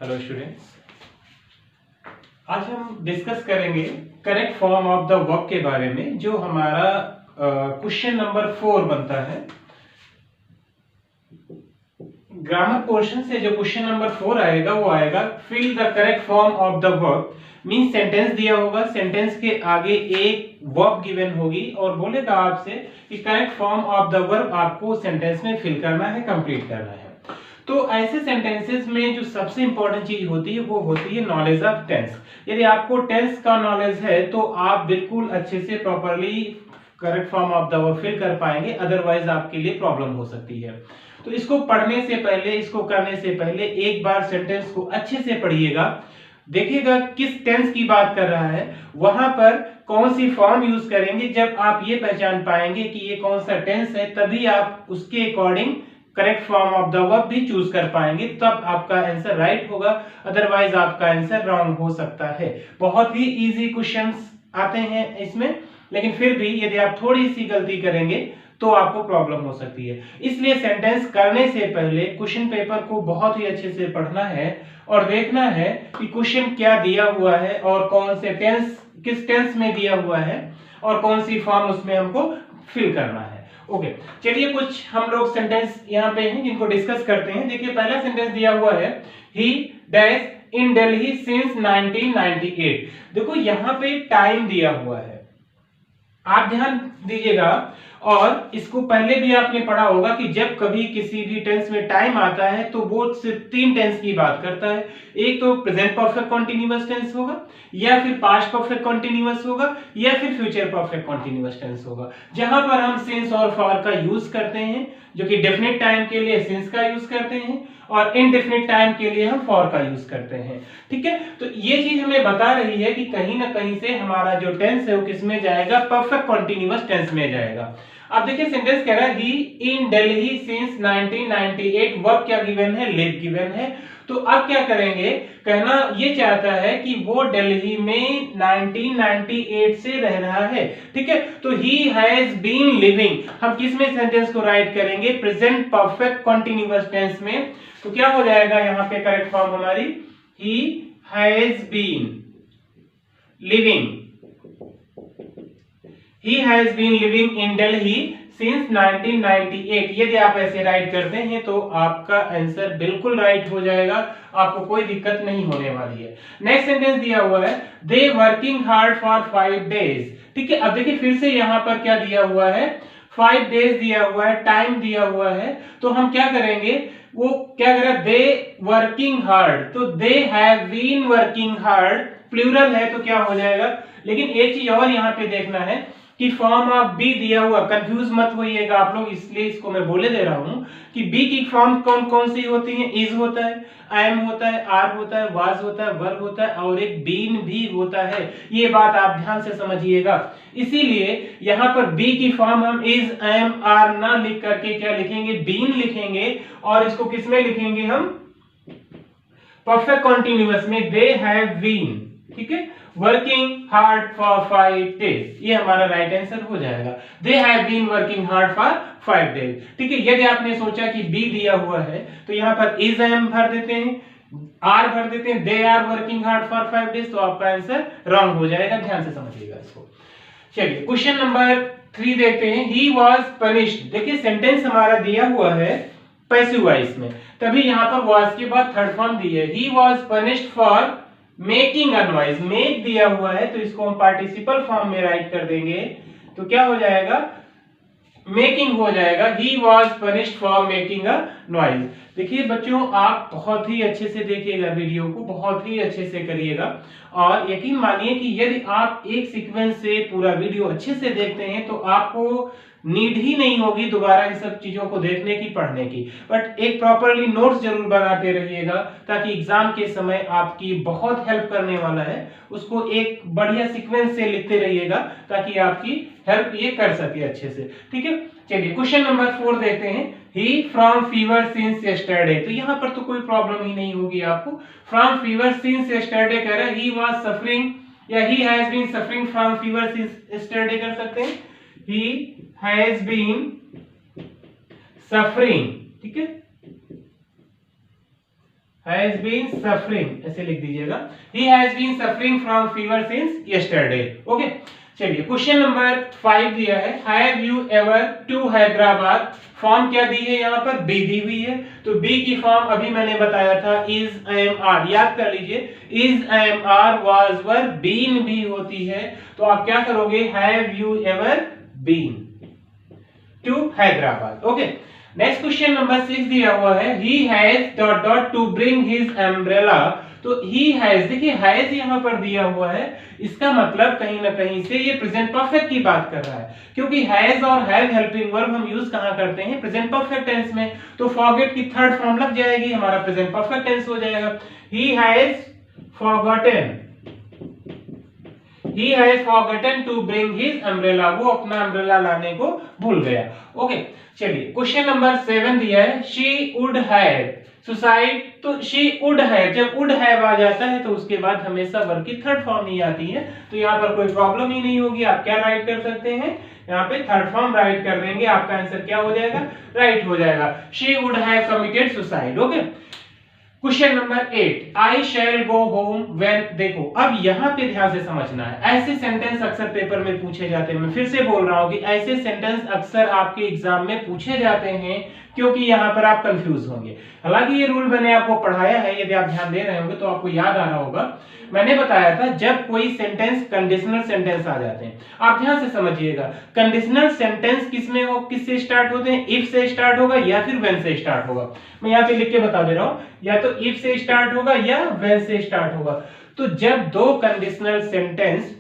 Hello students, आज हम discuss करेंगे correct form of the verb के बारे में, जो हमारा क्वेश्चन नंबर 4 बनता है। ग्रामर पोर्शन से जो क्वेश्चन नंबर 4 आएगा वो आएगा fill the correct form of the verb. Mean sentence दिया होगा, सेंटेंस के आगे एक वर्ब गिवन होगी और बोलेगा आपसे कि correct form of the verb आपको सेंटेंस में फिल करना है, कंप्लीट करना है। तो ऐसे सेंटेंसेस में जो सबसे इंपॉर्टेंट चीज होती है वो होती है नॉलेज ऑफ टेंस। यदि आपको टेंस का नॉलेज है तो आप बिल्कुल अच्छे से properly correct form of the verb fill कर पाएंगे, अदरवाइज आपके लिए प्रॉब्लम हो सकती है। तो इसको पढ़ने से पहले, इसको करने से पहले एक बार सेंटेंस को अच्छे से पढ़िएगा, देखिएगा किस टेंस की बात कर रहा है, वहां पर कौन सी फॉर्म यूज करेंगे। जब आप ये पहचान पाएंगे कि ये कौन सा टेंस है, तभी आप उसके according correct form of the verb भी चूज कर पाएंगे, तब आपका आंसर राइट होगा, अदरवाइज आपका आंसर रॉन्ग हो सकता है। बहुत ही इजी क्वेश्चंस आते हैं इसमें, लेकिन फिर भी यदि आप थोड़ी सी गलती करेंगे तो आपको प्रॉब्लम हो सकती है। इसलिए सेंटेंस करने से पहले क्वेश्चन पेपर को बहुत ही अच्छे से पढ़ना है और देखना है कि क्वेश्चन क्या दिया हुआ है और कौन से टेंस, किस टेंस में दिया हुआ है और कौन सी फॉर्म उसमें हमको फिल करना है। ओके, चलिए कुछ हम लोग सेंटेंस यहाँ पे हैं जिनको डिस्कस करते हैं। देखिए पहला सेंटेंस दिया हुआ है, ही डैश इन दिल्ली सिंस 1998। देखो यहाँ पे टाइम दिया हुआ है, आप ध्यान दीजिएगा। और इसको पहले भी आपने पढ़ा होगा कि जब कभी किसी भी टेंस में टाइम आता है तो वो सिर्फ 3 टेंस की बात करता है। एक तो प्रेजेंट परफेक्ट कॉन्टिन्यूअस टेंस होगा, या फिर पास्ट परफेक्ट कॉन्टिन्यूअस होगा, या फिर फ्यूचर परफेक्ट कॉन्टिन्यूअस टेंस होगा। जहां पर हम सिंस और फॉर का यूज करते हैं, जो कि डेफिनेट टाइम के लिए सिंस का यूज करते हैं और इनडेफिनेट टाइम के लिए हम फॉर का यूज करते हैं। ठीक है, तो ये चीज हमें बता रही है कि कहीं ना कहीं से हमारा जो टेंस है वो किस में जाएगा, परफेक्ट कॉन्टिन्यूअस टेंस में जाएगा। अब देखिए सेंटेंस कह रहा है ही इन दिल्ली सिंस 1998, वर्ब क्या गिवन है, लिव गिवन है। तो अब क्या करेंगे, कहना ये चाहता है कि वो दिल्ली में 1998 से रह रहा है। ठीक है, तो ही हैज बीन लिविंग, हम किस में सेंटेंस को राइट करेंगे, प्रेजेंट परफेक्ट कॉन्टिन्यूअस टेंस में। तो क्या हो जाएगा यहाँ पे करेक्ट फॉर्म हमारी, he has been living, he has been living in Delhi since 1998। यदि आप ऐसे राइट करते हैं तो आपका आंसर बिल्कुल राइट हो जाएगा, आपको कोई दिक्कत नहीं होने वाली है। नेक्स्ट सेंटेंस दिया हुआ है, they working hard for 5 days। ठीक है, अब देखिए फिर से यहाँ पर क्या दिया हुआ है, 5 डेज दिया हुआ है, टाइम दिया हुआ है। तो हम क्या करेंगे, वो क्या करें, दे वर्किंग हार्ड, तो they have been working hard, plural है तो क्या हो जाएगा। लेकिन एक चीज और यहाँ पे देखना है कि फॉर्म ऑफ बी दिया हुआ, कंफ्यूज मत होइएगा आप लोग, इसलिए इसको मैं बोले दे रहा हूं कि बी की फॉर्म कौन कौन सी होती है, इज होता है, आई एम होता है, आर होता है, वाज होता है, वर होता है और एक बीन भी होता है। ये बात आप ध्यान से समझिएगा। इसीलिए यहाँ पर बी की फॉर्म हम इज, एम, आर ना लिख करके क्या लिखेंगे, बीन लिखेंगे। और इसको किसमें लिखेंगे हम, परफेक्ट कॉन्टिन्यूअस में, दे हैव बीन, ठीक है, वर्किंग हार्ड फॉर 5 डेज, ये हमारा राइट आंसर हो जाएगा। They have been working hard for 5 days. ठीक है, यदि आपने सोचा कि बी दिया हुआ है तो यहाँ पर इज, एम भर देते हैं, आर भर देते हैं, they are working hard for 5 days, तो आपका आंसर रॉन्ग हो जाएगा। ध्यान से समझिएगा इसको। चलिए क्वेश्चन नंबर 3 देखते हैं, ही वाज पनिश्ड। देखिए सेंटेंस हमारा दिया हुआ है पैसिव वॉइस में, तभी यहाँ पर वाज के बाद थर्ड फॉर्म दी है, he was punished for making a noise. Make दिया हुआ है तो इसको हम पार्टिसिपल फॉर्म में राइट कर देंगे, तो क्या हो जाएगा, मेकिंग हो जाएगा, he was punished for making a noise. देखिए बच्चों, आप बहुत ही अच्छे से देखिएगा, वीडियो को बहुत ही अच्छे से करिएगा और यकीन मानिए कि यदि आप एक सीक्वेंस से पूरा वीडियो अच्छे से देखते हैं तो आपको नीड ही नहीं होगी दोबारा इन सब चीजों को देखने की, पढ़ने की। बट एक प्रॉपरली नोट्स जरूर बनाते रहिएगा ताकि एग्जाम के समय आपकी बहुत हेल्प करने वाला है। उसको एक बढ़िया सीक्वेंस से लिखते रहिएगा ताकि आपकी हेल्प ये कर सके अच्छे से। ठीक है, चलिए क्वेश्चन नंबर 4 देखते हैं, ही फ्रॉम फीवर सिंस यस्टरडे। तो यहाँ पर तो कोई प्रॉब्लम ही नहीं होगी आपको। फ्रॉम फीवर सिंस यस्टरडे कह रहा है, ही वाज सफरिंग या he has been suffering from fever since yesterday कर सकते हैं, he has been suffering, ठीक है, हैज बीन सफरिंग, ऐसे लिख दीजिएगा, he has been suffering from fever since yesterday. Okay, चलिए क्वेश्चन नंबर 5 दिया है, have you ever to Hyderabad. Form क्या दी है यहाँ पर, बी दी हुई है, तो बी की फॉर्म अभी मैंने बताया था इज एम आर, याद कर लीजिए, is am are, was were, been भी होती है, तो आप क्या करोगे, have you ever been to Hyderabad. Okay, next question number 6 दिया हुआ है, he has dot dot to bring his umbrella. तो ही हैज, देखिए हैज यहाँ पर दिया हुआ है, इसका मतलब कहीं ना कहीं से ये प्रेजेंट परफेक्ट की बात कर रहा है, क्योंकि हैज और हैव हेल्पिंग वर्ब हम यूज कहां करते हैं, प्रेजेंट परफेक्ट टेंस में, तो फॉरगेट की थर्ड फॉर्म लग जाएगी, हमारा प्रेजेंट परफेक्ट टेंस हो जाएगा। He has forgotten, he has forgotten to bring his umbrella, वो अपना अम्ब्रेला लाने को भूल गया। ओके, चलिए क्वेश्चन नंबर 7 दिया है, she would have सुसाइड। तो she would have, जब would have आ जाता है तो उसके बाद हमेशा वर्ब की थर्ड फॉर्म ही आती है, तो यहाँ पर कोई प्रॉब्लम ही नहीं होगी। आप क्या राइट कर सकते हैं, यहाँ पे थर्ड फॉर्म राइट कर देंगे, आपका आंसर क्या हो जाएगा, राइट हो जाएगा, she would have committed suicide। Okay, question number 8, I shall go home when. देखो अब यहाँ पे ध्यान से समझना है, ऐसे सेंटेंस अक्सर पेपर में पूछे जाते हैं, मैं फिर से बोल रहा हूँ कि ऐसे सेंटेंस अक्सर आपके एग्जाम में पूछे जाते हैं, क्योंकि यहाँ पर आप कंफ्यूज होंगे। हालांकि ये रूल मैंने आपको पढ़ाया है, यदि आप ध्यान दे रहे होंगे तो आपको याद आ रहा होगा, मैंने बताया था जब कोई सेंटेंस कंडीशनल सेंटेंस आ जाते हैं, आप ध्यान से समझिएगा, कंडीशनल सेंटेंस किसमें हो, किससे स्टार्ट होते हैं, इफ से स्टार्ट होगा या फिर व्हेन से स्टार्ट होगा। मैं यहाँ पे लिख के बता दे रहा हूँ, या तो इफ से स्टार्ट होगा या व्हेन से स्टार्ट होगा। तो जब दो कंडीशनल सेंटेंस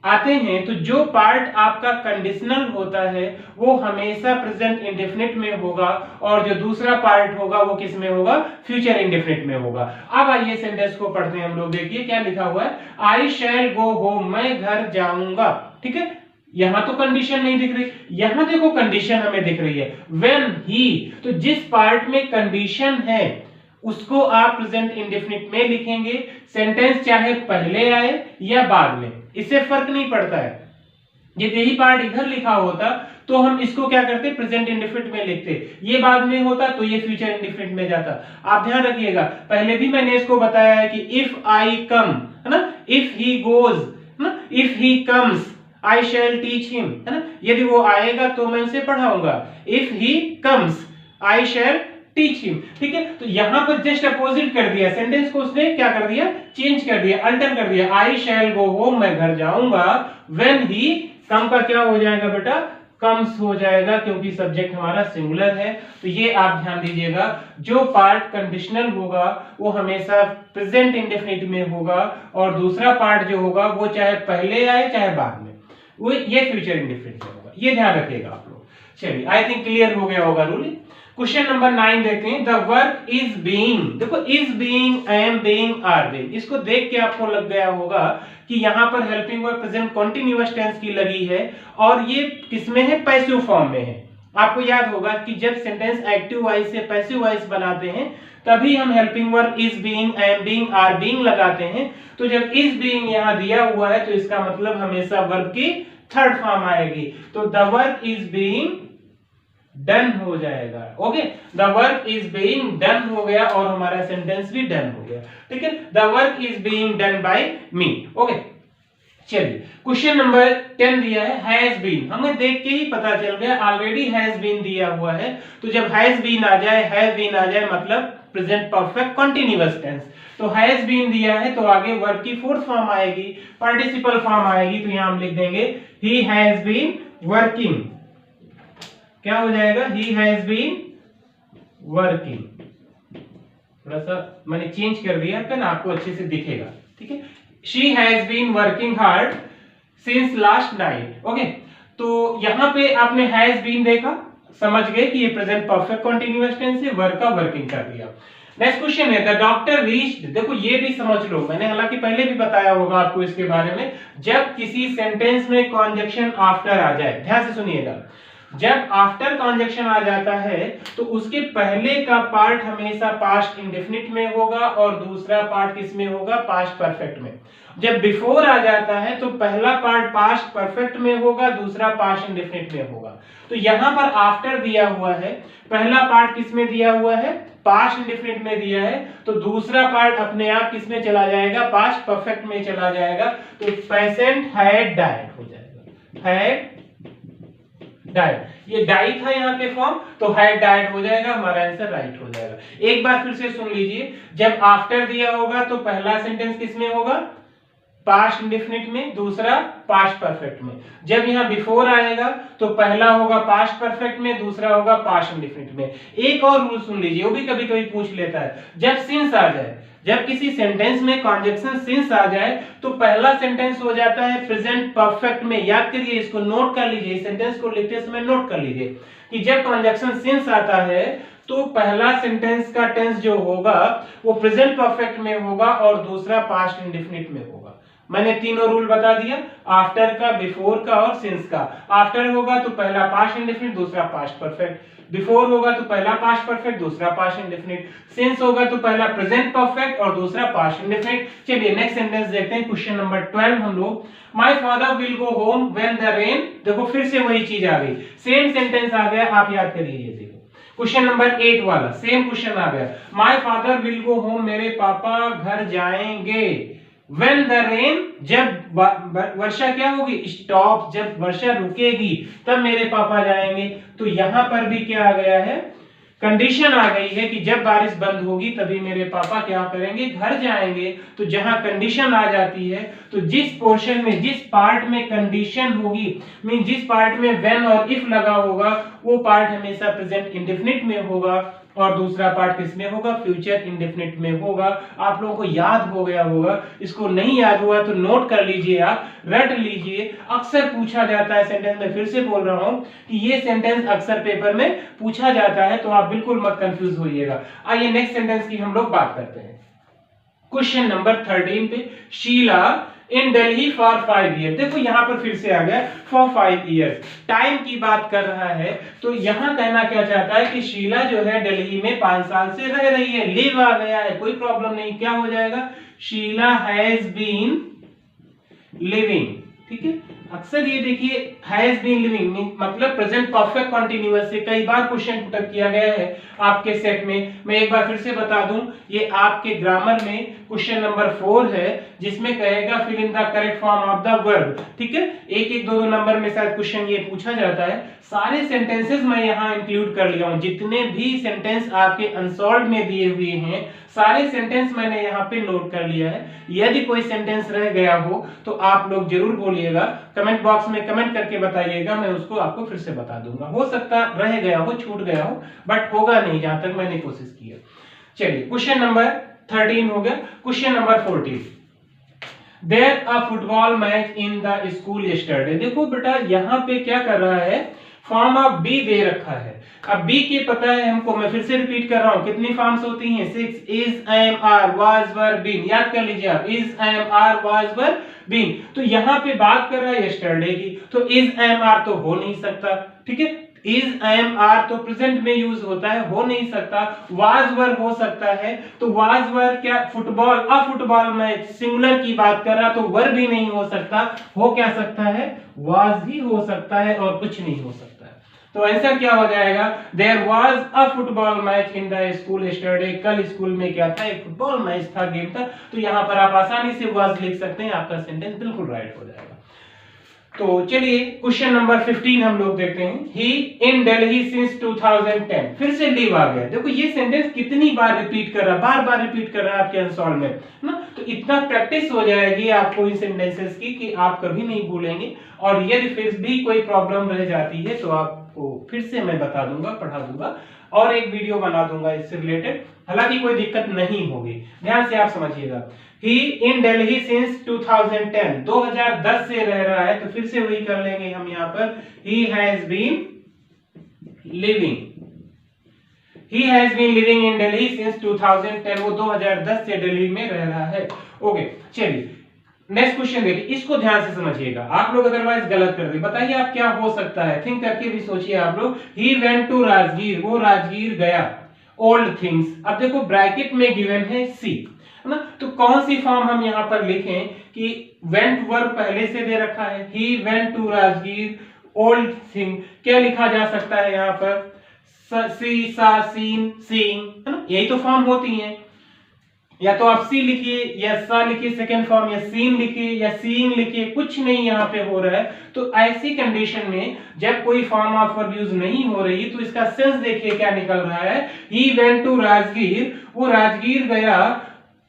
आते हैं तो जो पार्ट आपका कंडीशनल होता है वो हमेशा प्रेजेंट इंडेफिनिट में होगा, और जो दूसरा पार्ट होगा वो किस में होगा, फ्यूचर इंडेफिनिट में होगा। अब आइए सेंटेंस को पढ़ते हैं हम लोग, देखिए क्या लिखा हुआ है, आई शैल गो होम, मैं घर जाऊंगा। ठीक है, यहां तो कंडीशन नहीं दिख रही, यहां देखो कंडीशन हमें दिख रही है, व्हेन ही, तो जिस पार्ट में कंडीशन है उसको आप प्रेजेंट इंडेफिनिट में लिखेंगे, सेंटेंस चाहे पहले आए या बाद में, इससे फर्क नहीं पड़ता है। यदि यही पार्ट इधर लिखा होता तो हम इसको क्या करते, प्रेजेंट इंडेफिनिट में लिखते, ये बाद में होता तो ये फ्यूचर इंडेफिनिट में जाता। आप ध्यान रखिएगा, पहले भी मैंने इसको बताया है कि इफ आई कम, है ना, इफ ही गोज, है ना, if he comes I shall teach him, है ना, यदि वो आएगा तो मैं उसे पढ़ाऊंगा, if he comes I shall teach him. ठीक है, तो यहां पर जस्ट अपोजिट कर दिया, सेंटेंस को उसने क्या कर दिया, चेंज कर दिया, अल्टर कर दिया, आई शैल गो होम, मैं घर जाऊंगा, व्हेन ही, कम का क्या हो जाएगा बेटा, कम्स हो जाएगा, क्योंकि सब्जेक्ट हमारा सिंगुलर है। तो ये आप ध्यान दीजिएगा, जो पार्ट कंडीशनल होगा वो हमेशा प्रेजेंट इंडेफिनिट में होगा, और दूसरा पार्ट जो होगा वो चाहे पहले आए चाहे बाद में, वो ये फ्यूचर इंडेफिनिट में होगा, ये ध्यान रखिएगा आप लोग। चलिए, आई थिंक क्लियर हो गया होगा रूल। क्वेश्चन नंबर 9 देखते हैं, द वर्क इज बीइंग। देखो is being, am being, are being, इसको देख के आपको लग गया होगा कि यहाँ पर helping verb present continuous tense की लगी है, और ये किसमें है, पैसिव फॉर्म में है। आपको याद होगा कि जब सेंटेंस एक्टिव वॉइस से पैसिव वॉइस बनाते हैं तभी हम helping verb is being, am being, are being लगाते हैं। तो जब इज बीइंग यहाँ दिया हुआ है तो इसका मतलब हमेशा वर्ब की थर्ड फॉर्म आएगी, तो the work is being done हो जाएगा। Okay, the work is being done हो गया, और हमारा सेंटेंस भी डन हो गया। ठीक है, the work is being done by me. Okay, चलिए क्वेश्चन नंबर 10 दिया है, हैज बीन, हमें देख के ही पता चल गया, ऑलरेडी हैज बीन दिया हुआ है, तो जब हैज बीन आ जाए, हैव बीन आ जाए, मतलब प्रेजेंट परफेक्ट कंटीन्यूअस टेंस। तो हैज बीन दिया है तो आगे वर्ब की फोर्थ फॉर्म आएगी, पार्टिसिपल फॉर्म आएगी, तो यहां हम लिख देंगे ही हैज बीन वर्किंग। क्या हो जाएगा, ही हैज बीन वर्किंग। थोड़ा सा मैंने चेंज कर दिया है ना, आपको अच्छे से दिखेगा। ठीक है, she has been working hard since last night. Okay, तो यहां पे आपने हैज बीन देखा, समझ गए कि ये प्रेजेंट परफेक्ट कंटीन्यूअस टेंस है, वर्क का वर्किंग कर दिया। नेक्स्ट क्वेश्चन है, द डॉक्टर रीच्ड। देखो ये भी समझ लो, मैंने हालांकि पहले भी बताया होगा आपको इसके बारे में, जब किसी सेंटेंस में कॉन्जक्शन आफ्टर आ जाए, ध्यान से सुनिएगा, जब आफ्टर कॉन्जक्शन आ जाता है तो उसके पहले का पार्ट हमेशा पास्ट इंडेफिनिट में होगा और दूसरा पार्ट किस में होगा, पास्ट परफेक्ट में। जब बिफोर आ जाता है तो पहला पार्ट पास्ट परफेक्ट में होगा, दूसरा पास्ट इंडेफिनिट में होगा। तो यहां पर आफ्टर दिया हुआ है, पहला पार्ट किस में दिया हुआ है, पास्ट इंडेफिनिट में दिया है, तो दूसरा पार्ट अपने आप किस में चला जाएगा, पास्ट परफेक्ट में चला जाएगा। तो पेशेंट हैड डाइड हो जाएगा, हैड डाइड। ये डाई था यहाँ पे फॉर्म, तो हैड डाइड हो जाएगा, हमारा आंसर राइट हो जाएगा। एक बार फिर से सुन लीजिए, जब आफ्टर दिया होगा तो पहला सेंटेंस किस में होगा, पास्ट इंडेफिनिट में, दूसरा पास्ट परफेक्ट में। जब यहाँ बिफोर आएगा तो पहला होगा पास्ट परफेक्ट में, दूसरा होगा पास्ट इंडेफिनिट में। एक और रूल सुन लीजिए, वो भी कभी कभी पूछ लेता है, जब सिंस आ जाए, जब किसी सेंटेंस में कॉन्जक्शन सिंस आ जाए तो पहला सेंटेंस हो जाता है प्रेजेंट परफेक्ट में। याद करिए, इसको नोट कर लीजिए, सेंटेंस को लिखते समय नोट कर लीजिए कि जब कॉन्जक्शन सिंस आता है तो पहला सेंटेंस का टेंस जो होगा वो प्रेजेंट परफेक्ट में होगा और दूसरा पास्ट इंडेफिनिट में होगा। मैंने तीनों रूल बता दिया, आफ्टर का, बिफोर का और सिंस का। आफ्टर होगा तो पहला पास्ट इंडेफिनिट, दूसरा पास्ट परफेक्ट। बिफोर होगा तो पहला पास्ट परफेक्ट, दूसरा पास्ट इंडेफिनिट। सिंस होगा तो पहला प्रेजेंट परफेक्ट और दूसरा पास्ट इंडेफिनिट। चलिए नेक्स्ट सेंटेंस देखते हैं, क्वेश्चन नंबर 12 हम लोग। My father will go home when the rain, देखो फिर से वही चीज आ गई, सेम सेंटेंस आ गया, आप याद करिए। ये देखो क्वेश्चन नंबर 8 वाला सेम क्वेश्चन आ गया, my father will go home, मेरे पापा घर जाएंगे। When the rain, जब वर्षा क्या होगी, स्टॉप, जब वर्षा रुकेगी तब मेरे पापा जाएंगे। तो यहां पर भी क्या आ गया है, कंडीशन आ गई है कि जब बारिश बंद होगी तभी मेरे पापा क्या करेंगे, घर जाएंगे। तो जहां कंडीशन आ जाती है तो जिस पोर्शन में, जिस पार्ट में कंडीशन होगी, मीन जिस पार्ट में व्हेन और इफ लगा होगा, वो पार्ट हमेशा प्रेजेंट इंडेफिनिट में होगा और दूसरा पार्ट किसमें होगा, फ्यूचर इंडेफिनिट में होगा। आप लोगों को याद हो गया होगा, इसको नहीं याद हुआ तो नोट कर लीजिए, आप रट लीजिए। अक्सर पूछा जाता है सेंटेंस में, फिर से बोल रहा हूं कि ये सेंटेंस अक्सर पेपर में पूछा जाता है, तो आप बिल्कुल मत कंफ्यूज होइएगा। आइए नेक्स्ट सेंटेंस की हम लोग बात करते हैं। क्वेश्चन नंबर 13 पे, शीला इन दिल्ली फॉर 5 ईयर, देखो यहां पर फिर से आ गया फॉर 5 ईयर्स, टाइम की बात कर रहा है। तो यहां कहना क्या चाहता है कि शीला जो है दिल्ली में 5 साल से रह रही है, लिव आ गया है, कोई प्रॉब्लम नहीं, क्या हो जाएगा, शीला हैज बीन लिविंग। ठीक है, अक्सर ये देखिए हैज बीन लिविंग मतलब प्रेजेंट परफेक्ट कंटीन्यूअस से कई बार क्वेश्चन पुट किया गया है आपके सेट में। मैं एक बार फिर से बता दूं, ये आपके ग्रामर में क्वेश्चन नंबर 4 है, जिसमें कहेगा fill in the correct form of the verb. ठीक है, एक एक दो नंबर में शायद क्वेश्चन ये पूछा जाता है। सारे सेंटेंसेस मैं यहाँ इंक्लूड कर लिया हूँ, जितने भी सेंटेंस आपके अनसॉल्व में दिए हुए हैं सारे सेंटेंस मैंने यहाँ पे नोट कर लिया है। यदि कोई सेंटेंस रह गया हो तो आप लोग जरूर बोलिएगा, कमेंट बॉक्स में कमेंट करके बताइएगा, मैं उसको आपको फिर से बता दूंगा। हो सकता रह गया हो, छूट गया हो, बट होगा नहीं जहां तक मैंने कोशिश की है। चलिए क्वेश्चन नंबर 13 हो गया। Question number 14, there a football match in the school yesterday. देखो बेटा यहाँ पे क्या कर रहा है, फॉर्म ऑफ बी दे रखा है। अब बी के पता है हमको, मैं फिर से रिपीट कर रहा हूं, कितनी फॉर्म्स होती हैं, 6, is, am, are, was, were, been. याद कर लीजिए आप, is, am, are, was, were, been. तो यहाँ पे बात कर रहा है यस्टरडे की, तो इज, एम, आर तो हो नहीं सकता। ठीक है, इज, एम, आर तो प्रेजेंट में यूज होता है, हो नहीं सकता। वाज, वर हो सकता है, तो वाज, वर क्या, फुटबॉल, अ फुटबॉल मैच सिंगुलर की बात कर रहा, तो वर भी नहीं हो सकता, हो क्या सकता है, वाज ही हो सकता है और कुछ नहीं हो सकता है। तो आंसर क्या हो जाएगा, there was a football match in the school yesterday. कल स्कूल में क्या था, एक फुटबॉल मैच था, गेम था। तो यहाँ पर आप आसानी से वाज लिख सकते हैं, आपका सेंटेंस बिल्कुल राइट हो जाएगा। तो चलिए क्वेश्चन नंबर 15 हम लोग देखते हैं। ही इन दिल्ली सिंस 2010, फिर से लिव आ गया। देखो ये सेंटेंस कितनी बार रिपीट कर रहा है, बार बार रिपीट कर रहा है आपके अनसॉल्व में ना, तो इतना प्रैक्टिस हो जाएगी आपको इन सेंटेंसेस की कि आप कभी नहीं भूलेंगे। और यदि फिर भी कोई प्रॉब्लम रह जाती है तो आपको फिर से मैं बता दूंगा, पढ़ा दूंगा और एक वीडियो बना दूंगा इससे रिलेटेड, हालांकि कोई दिक्कत नहीं होगी, ध्यान से आप समझिएगा। ही इन दिल्ली सिंस 2010, 2010 से रह रहा है, तो फिर से वही कर लेंगे हम यहाँ पर, he has been living, he has been living in Delhi since 2010, वो 2010 से दिल्ली में रह रहा है। ओके चलिए नेक्स्ट क्वेश्चन देखिए, इसको ध्यान से समझिएगा, आप लोग अदरवाइज गलत कर दे। बताइए आप क्या हो सकता है, थिंक करके भी सोचिए आप लोग। ही वेंट टू राजगीर, वो राजगीर गया। ओल्ड थिंग्स, अब देखो ब्रैकेट में गिवन है सी, है ना, तो कौन सी फॉर्म हम यहां पर लिखें कि वेंट वर्ब पहले से दे रखा है, he went to Rajgir old thing, क्या लिखा जा सकता है यहां पर, सी सा सीन सीइंग, है ना, यही तो फॉर्म होती है। या तो आप सी लिखिए या सा लिखिए सेकंड फॉर्म, या सीन लिखिए या सीइंग लिखिए, कुछ नहीं यहाँ पे हो रहा है। तो ऐसी कंडीशन में जब कोई फॉर्म ऑफ वर्ब यूज नहीं हो रही तो इसका सेंस देखिए क्या निकल रहा है। ही वेंट टू राजगीर, वो राजगीर गया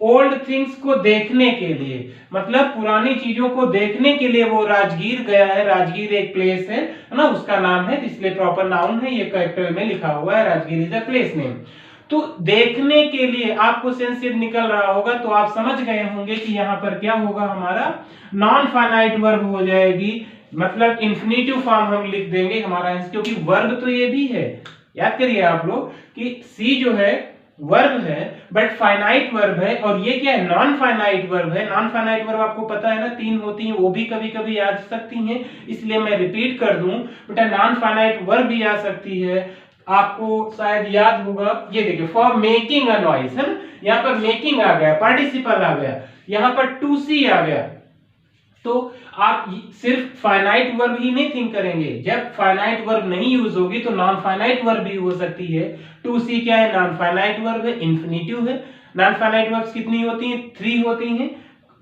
ओल्ड थिंग्स को देखने के लिए, मतलब पुरानी चीजों को देखने के लिए वो राजगीर गया है। राजगीर एक प्लेस है ना, उसका नाम है, इसलिए प्रॉपर नाउन है, ये कैपिटल में लिखा हुआ है, Rajgir is a place name. तो देखने के लिए आपको सेंस जब निकल रहा होगा तो आप समझ गए होंगे कि यहाँ पर क्या होगा, हमारा नॉन फाइनाइट वर्ब हो जाएगी, मतलब इंफिनिटिव फॉर्म हम लिख देंगे हमारा, क्योंकि वर्ब तो ये भी है। याद करिए आप लोग कि सी जो है वर्ब है बट फाइनाइट वर्ब है, और ये क्या है, नॉन फाइनाइट वर्ब है। नॉन फाइनाइट वर्ब आपको पता है ना, 3 होती हैं, वो भी कभी कभी आ सकती हैं, इसलिए मैं रिपीट कर दूं बेटा, नॉन फाइनाइट वर्ब भी आ सकती है। आपको शायद याद होगा, ये देखिए फॉर मेकिंग अ नॉइज, है ना, यहाँ पर मेकिंग आ गया, पार्टिसिपल आ गया, यहाँ पर टू सी आ गया। तो आप सिर्फ फाइनाइट वर्ब ही नहीं थिंक करेंगे, जब फाइनाइट वर्ब नहीं यूज होगी तो नॉन फाइनाइट वर्ब भी हो सकती है। टू सी क्या है, नॉन फाइनाइट वर्ब है, इन्फिनिटिव है। नॉन फाइनाइट वर्ब्स कितनी होती हैं, 3 होती हैं,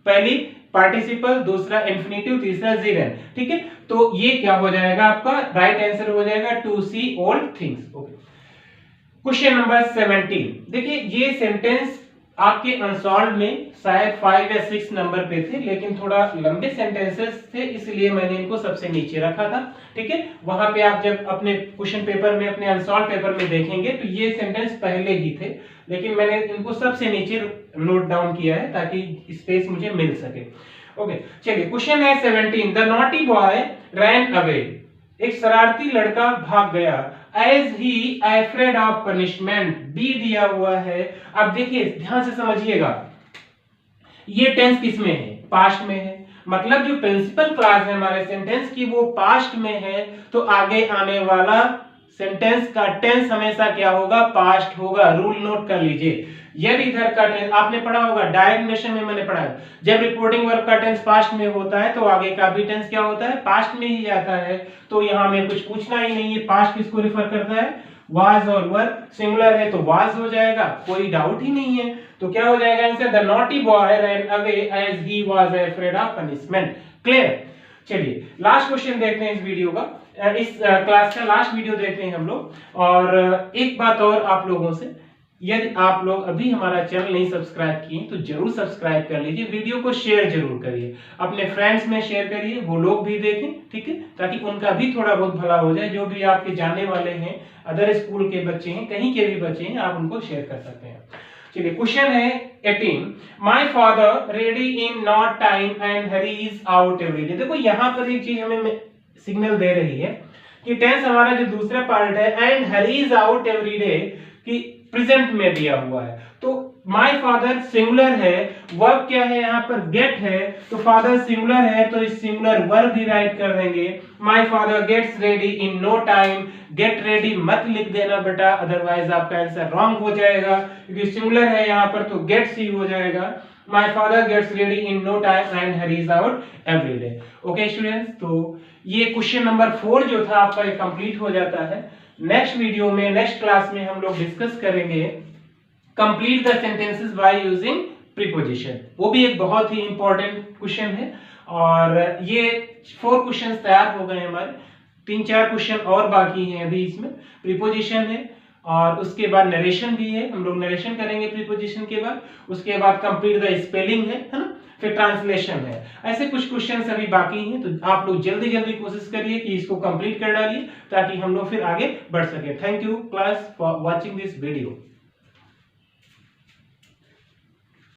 पहली पार्टिसिपल, दूसरा इन्फिनिटिव, तीसरा जीरेंट, ठीक है। तो ये क्या हो जाएगा, आपका राइट आंसर हो जाएगा to see old things. Okay, question number 17 देखिए, ये सेंटेंस आपके अनसॉल्व में शायद 5 या 6 नंबर पे थे, लेकिन थोड़ा लंबे सेंटेंसेस थे, इसलिए मैंने इनको सबसे नीचे रखा था, ठीक है। वहां पे आप जब अपने क्वेश्चन पेपर में, अपने अनसॉल्व पेपर में देखेंगे तो ये सेंटेंस पहले ही थे, लेकिन मैंने इनको सबसे नीचे नोट डाउन किया है ताकि स्पेस मुझे मिल सके। ओके, चलिए क्वेश्चन है 17, the naughty boy ran away, एक शरारती लड़का भाग गया, as he afraid of punishment, be दिया हुआ है। अब देखिए ध्यान से समझिएगा, ये टेंस किसमें है, पास्ट में है, मतलब जो प्रिंसिपल क्लास है हमारे सेंटेंस की वो पास्ट में है, तो आगे आने वाला सेंटेंस का टेंस हमेशा क्या होगा, पास्ट होगा। रूल नोट कर लीजिए, यदि इधर का टेंस आपने पढ़ा होगा, डायरेक्ट नेशन में मैंने पढ़ा है, जब रिपोर्टिंग वर्ब का टेंस पास्ट में होता है तो आगे का भी टेंस क्या होता है, पास्ट में ही जाता है। तो यहाँ में कुछ पूछना ही नहीं है, पास्ट किसको रिफर करता है, वाज, और वर्ब सिंगुलर है तो वाज हो जाएगा, कोई डाउट ही नहीं है। तो क्या हो जाएगा answer, the naughty boy ran away as he was afraid of punishment. Clear. चलिए लास्ट क्वेश्चन देखते हैं इस वीडियो का, इस क्लास का लास्ट वीडियो देखते हैं हम लोग। और एक बात और आप लोगों से, यदि आप लोग अभी हमारा चैनल नहीं सब्सक्राइब किए तो जरूर सब्सक्राइब कर लीजिए, वीडियो को शेयर जरूर करिए, अपने फ्रेंड्स में शेयर करिए, वो लोग भी देखें, ठीक है, ताकि उनका भी थोड़ा बहुत भला हो जाए। जो भी आपके जाने वाले हैं, अदर स्कूल के बच्चे हैं, कहीं के भी बच्चे हैं, आप उनको शेयर कर सकते हैं। चलिए क्वेश्चन है 18, my father ready in not time and hurries out every day. देखो यहाँ पर एक चीज हमें सिग्नल दे रही है कि टेंस हमारा जो दूसरा पार्ट है and hurries out every day की प्रेजेंट में दिया हुआ है। तो माय फादर सिंगुलर है, वर्ब क्या है यहाँ पर, गेट है, तो फादर सिंगुलर है तो इस सिंगुलर वर्ब भी राइट कर देंगे। My father gets ready in no time, get ready मत लिख देना बेटा, अदरवाइज आपका आंसर रॉन्ग हो जाएगा, क्योंकि सिंगुलर है यहाँ पर तो गेट्स ही हो जाएगा। My father gets ready in no time and hurries out every day. Okay students, तो ये क्वेश्चन नंबर 4 जो था आपका ये कंप्लीट हो जाता है। नेक्स्ट वीडियो में, नेक्स्ट क्लास में हम लोग डिस्कस करेंगे complete the sentences by using preposition, वो भी एक बहुत ही इंपॉर्टेंट क्वेश्चन है। और ये 4 क्वेश्चंस तैयार हो गए हमारे, 3-4 क्वेश्चन और बाकी हैं अभी इसमें। प्रीपोजिशन है और उसके बाद नरेशन भी है, हम लोग नरेशन करेंगे प्रीपोजिशन के बाद, उसके बाद कंप्लीट द स्पेलिंग है ना, फिर ट्रांसलेशन है। ऐसे कुछ क्वेश्चंस अभी बाकी हैं, तो आप लोग जल्दी जल्दी कोशिश करिए कि इसको कंप्लीट कर डालिए ताकि हम लोग फिर आगे बढ़ सके। Thank you class for watching this video.